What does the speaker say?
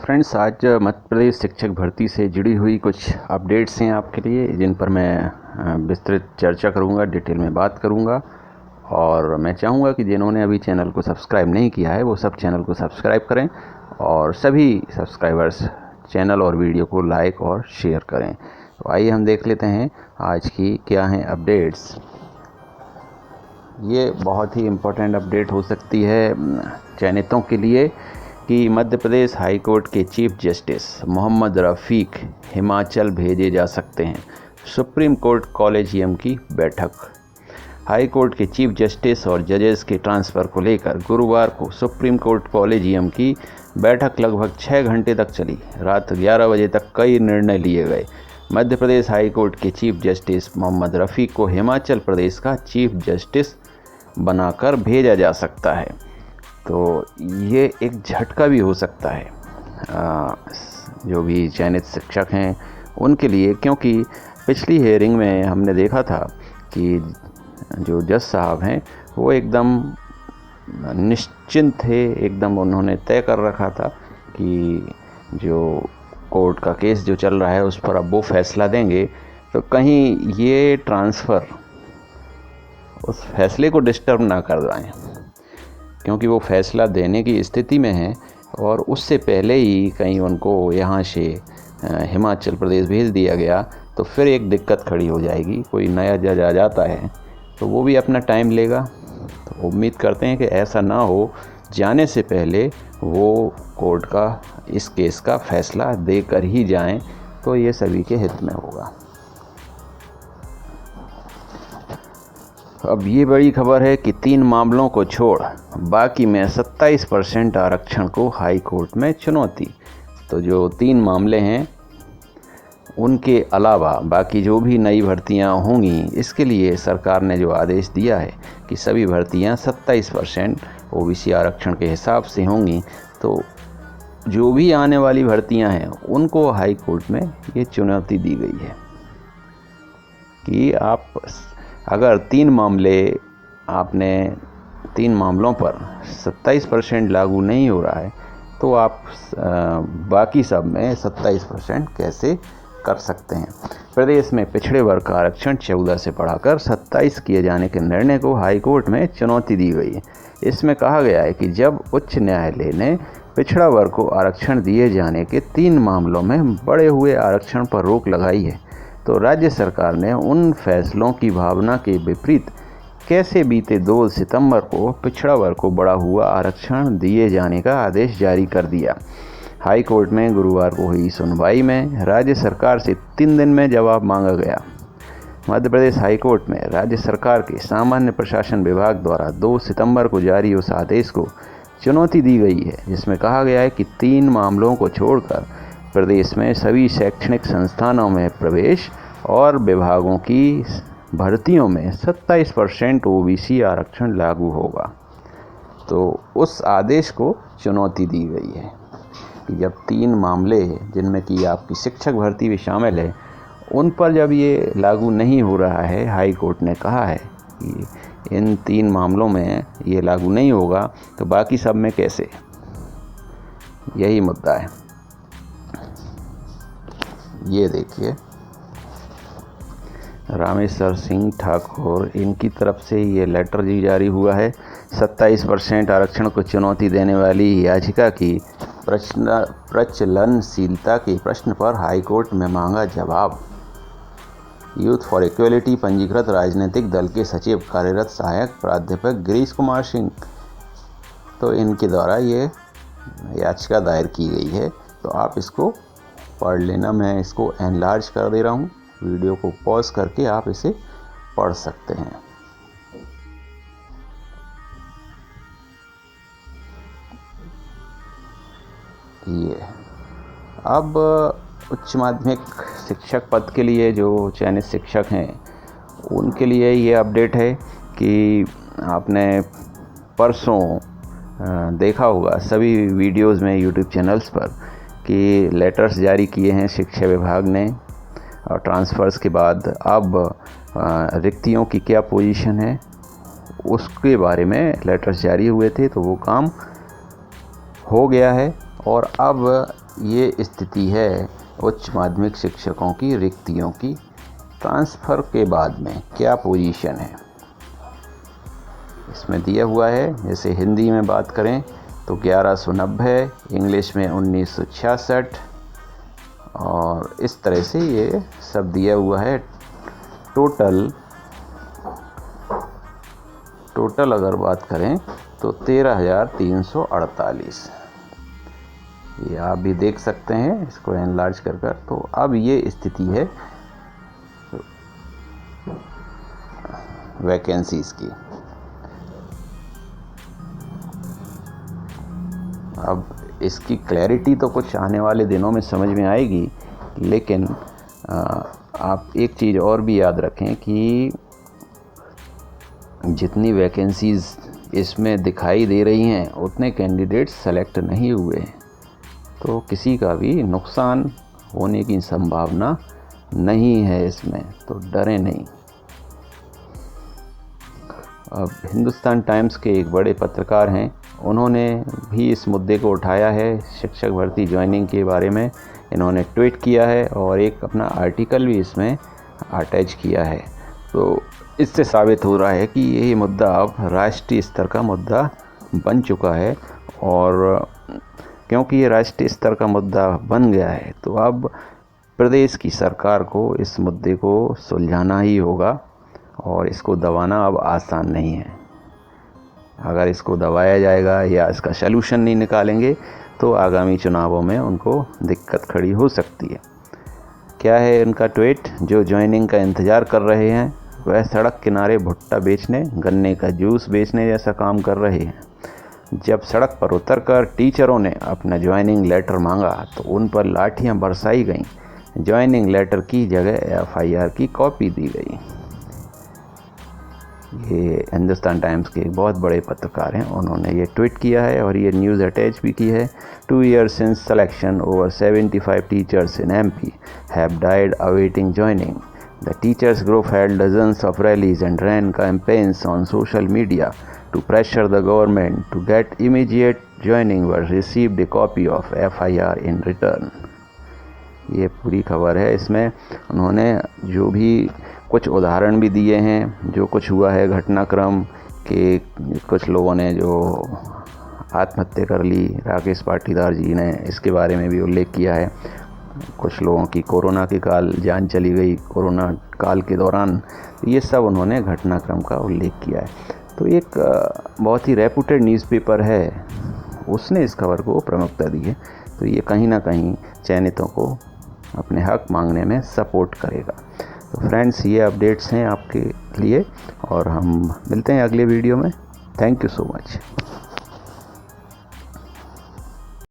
Friends, आज मध्य प्रदेश शिक्षक भर्ती से जुड़ी हुई कुछ अपडेट्स हैं आपके लिए, जिन पर मैं विस्तृत चर्चा करूंगा, डिटेल में बात करूंगा। और मैं चाहूँगा कि जिन्होंने अभी चैनल को सब्सक्राइब नहीं किया है वो सब चैनल को सब्सक्राइब करें और सभी सब्सक्राइबर्स चैनल और वीडियो को लाइक और शेयर करें। तो आइए हम देख लेते हैं आज की क्या हैं अपडेट्स। ये बहुत ही इम्पोर्टेंट अपडेट हो सकती है चयनितों के लिए कि मध्य प्रदेश हाई कोर्ट के चीफ जस्टिस मोहम्मद रफ़ीक हिमाचल भेजे जा सकते हैं। सुप्रीम कोर्ट कॉलेजियम की बैठक। हाई कोर्ट के चीफ जस्टिस और जजेस के ट्रांसफ़र को लेकर गुरुवार को सुप्रीम कोर्ट कॉलेजियम की बैठक लगभग 6 घंटे तक चली। रात 11 बजे तक कई निर्णय लिए गए। मध्य प्रदेश हाई कोर्ट के चीफ जस्टिस मोहम्मद रफ़ीक को हिमाचल प्रदेश का चीफ जस्टिस बनाकर भेजा जा सकता है। तो ये एक झटका भी हो सकता है जो भी चयनित शिक्षक हैं उनके लिए, क्योंकि पिछली हेयरिंग में हमने देखा था कि जो जज साहब हैं वो एकदम निश्चिंत थे, एकदम उन्होंने तय कर रखा था कि जो कोर्ट का केस जो चल रहा है उस पर अब वो फैसला देंगे। तो कहीं ये ट्रांसफ़र उस फैसले को डिस्टर्ब ना कर दें, क्योंकि वो फैसला देने की स्थिति में है और उससे पहले ही कहीं उनको यहाँ से हिमाचल प्रदेश भेज दिया गया तो फिर एक दिक्कत खड़ी हो जाएगी। कोई नया जज आ जाता है तो वो भी अपना टाइम लेगा। तो उम्मीद करते हैं कि ऐसा ना हो, जाने से पहले वो कोर्ट का इस केस का फैसला देकर ही जाएं, तो ये सभी के हित में होगा। अब ये बड़ी खबर है कि 3 मामलों को छोड़ बाकी में 27% आरक्षण को हाई कोर्ट में चुनौती। तो जो 3 मामले हैं उनके अलावा बाकी जो भी नई भर्तियां होंगी, इसके लिए सरकार ने जो आदेश दिया है कि सभी भर्तियां 27% ओबीसी आरक्षण के हिसाब से होंगी। तो जो भी आने वाली भर्तियां हैं उनको हाई कोर्ट में ये चुनौती दी गई है कि आप अगर 3 मामलों पर 27% लागू नहीं हो रहा है तो आप बाकी सब में 27% कैसे कर सकते हैं। प्रदेश में पिछड़े वर्ग का आरक्षण 14 से बढ़ाकर 27 किए जाने के निर्णय को हाई कोर्ट में चुनौती दी गई है। इसमें कहा गया है कि जब उच्च न्यायालय ने पिछड़ा वर्ग को आरक्षण दिए जाने के 3 मामलों में बढ़े हुए आरक्षण पर रोक लगाई है, तो राज्य सरकार ने उन फैसलों की भावना के विपरीत कैसे बीते 2 सितंबर को पिछड़ा वर्ग को बढ़ा हुआ आरक्षण दिए जाने का आदेश जारी कर दिया। हाई कोर्ट में गुरुवार को हुई सुनवाई में राज्य सरकार से 3 दिन में जवाब मांगा गया। मध्य प्रदेश हाई कोर्ट में राज्य सरकार के सामान्य प्रशासन विभाग द्वारा 2 सितंबर को जारी उस आदेश को चुनौती दी गई है, जिसमें कहा गया है कि 3 मामलों को छोड़कर प्रदेश में सभी शैक्षणिक संस्थानों में प्रवेश और विभागों की भर्तियों में 27% ओबीसी आरक्षण लागू होगा। तो उस आदेश को चुनौती दी गई है कि जब 3 मामले जिनमें कि आपकी शिक्षक भर्ती भी शामिल है, उन पर जब ये लागू नहीं हो रहा है, हाई कोर्ट ने कहा है कि इन 3 मामलों में ये लागू नहीं होगा, तो बाकी सब में कैसे। यही मुद्दा है। ये देखिए, रामेश्वर सिंह ठाकुर इनकी तरफ से ये लेटर जी जारी हुआ है। 27% आरक्षण को चुनौती देने वाली याचिका की प्रचलनशीलता के प्रश्न पर हाई कोर्ट में मांगा जवाब। यूथ फॉर इक्वलिटी पंजीकृत राजनीतिक दल के सचिव कार्यरत सहायक प्राध्यापक गिरीश कुमार सिंह, तो इनके द्वारा ये याचिका दायर की गई है। तो आप इसको पढ़ लेना, मैं इसको एनलार्ज कर दे रहा हूँ। वीडियो को पॉज करके आप इसे पढ़ सकते हैं। ये अब उच्च माध्यमिक शिक्षक पद के लिए जो चयनित शिक्षक हैं उनके लिए ये अपडेट है कि आपने परसों देखा होगा सभी वीडियोस में यूट्यूब चैनल्स पर कि लेटर्स जारी किए हैं शिक्षा विभाग ने, और ट्रांसफ़र्स के बाद अब रिक्तियों की क्या पोजीशन है उसके बारे में लेटर्स जारी हुए थे। तो वो काम हो गया है और अब ये स्थिति है उच्च माध्यमिक शिक्षकों की रिक्तियों की। ट्रांसफ़र के बाद में क्या पोजीशन है इसमें दिया हुआ है। जैसे हिंदी में बात करें तो 1190, इंग्लिश में 1966 और इस तरह से ये सब दिया हुआ है। टोटल अगर बात करें तो 13,348। ये आप भी देख सकते हैं इसको एनलार्ज कर। तो अब ये स्थिति है वैकेंसीज़ की। अब इसकी क्लैरिटी तो कुछ आने वाले दिनों में समझ में आएगी, लेकिन आप एक चीज़ और भी याद रखें कि जितनी वैकेंसीज़ इसमें दिखाई दे रही हैं उतने कैंडिडेट्स सेलेक्ट नहीं हुए हैं, तो किसी का भी नुकसान होने की संभावना नहीं है इसमें, तो डरें नहीं। अब हिंदुस्तान टाइम्स के एक बड़े पत्रकार हैं, उन्होंने भी इस मुद्दे को उठाया है, शिक्षक भर्ती ज्वाइनिंग के बारे में इन्होंने ट्वीट किया है और एक अपना आर्टिकल भी इसमें अटैच किया है। तो इससे साबित हो रहा है कि यही मुद्दा अब राष्ट्रीय स्तर का मुद्दा बन चुका है, और क्योंकि ये राष्ट्रीय स्तर का मुद्दा बन गया है तो अब प्रदेश की सरकार को इस मुद्दे को सुलझाना ही होगा, और इसको दबाना अब आसान नहीं है। अगर इसको दबाया जाएगा या इसका सलूशन नहीं निकालेंगे तो आगामी चुनावों में उनको दिक्कत खड़ी हो सकती है। क्या है उनका ट्वीट? जो ज्वाइनिंग का इंतज़ार कर रहे हैं वह सड़क किनारे भुट्टा बेचने, गन्ने का जूस बेचने जैसा काम कर रहे हैं। जब सड़क पर उतरकर टीचरों ने अपना ज्वाइनिंग लेटर मांगा तो उन पर लाठियां बरसाई गईं। ज्वाइनिंग लेटर की जगह एफआईआर की कॉपी दी गई। ये हिंदुस्तान टाइम्स के एक बहुत बड़े पत्रकार हैं, उन्होंने ये ट्वीट किया है और ये न्यूज़ अटैच भी की है। 2 years since selection, over 75 teachers in MP have died awaiting joining. The teachers group held dozens of rallies and ran campaigns on social media to pressure the government to get immediate joining, but received a copy of FIR in return. ये पूरी खबर है। इसमें उन्होंने जो भी कुछ उदाहरण भी दिए हैं, जो कुछ हुआ है घटनाक्रम के, कुछ लोगों ने जो आत्महत्या कर ली, राकेश पाटीदार जी ने इसके बारे में भी उल्लेख किया है। कुछ लोगों की कोरोना के काल जान चली गई, कोरोना काल के दौरान, ये सब उन्होंने घटनाक्रम का उल्लेख किया है। तो एक बहुत ही रेपुटेड न्यूज़पेपर है, उसने इस खबर को प्रमुखता दी है, तो ये कहीं ना कहीं चयनितों को अपने हक मांगने में सपोर्ट करेगा। तो फ्रेंड्स, ये अपडेट्स हैं आपके लिए और हम मिलते हैं अगले वीडियो में। Thank you so much.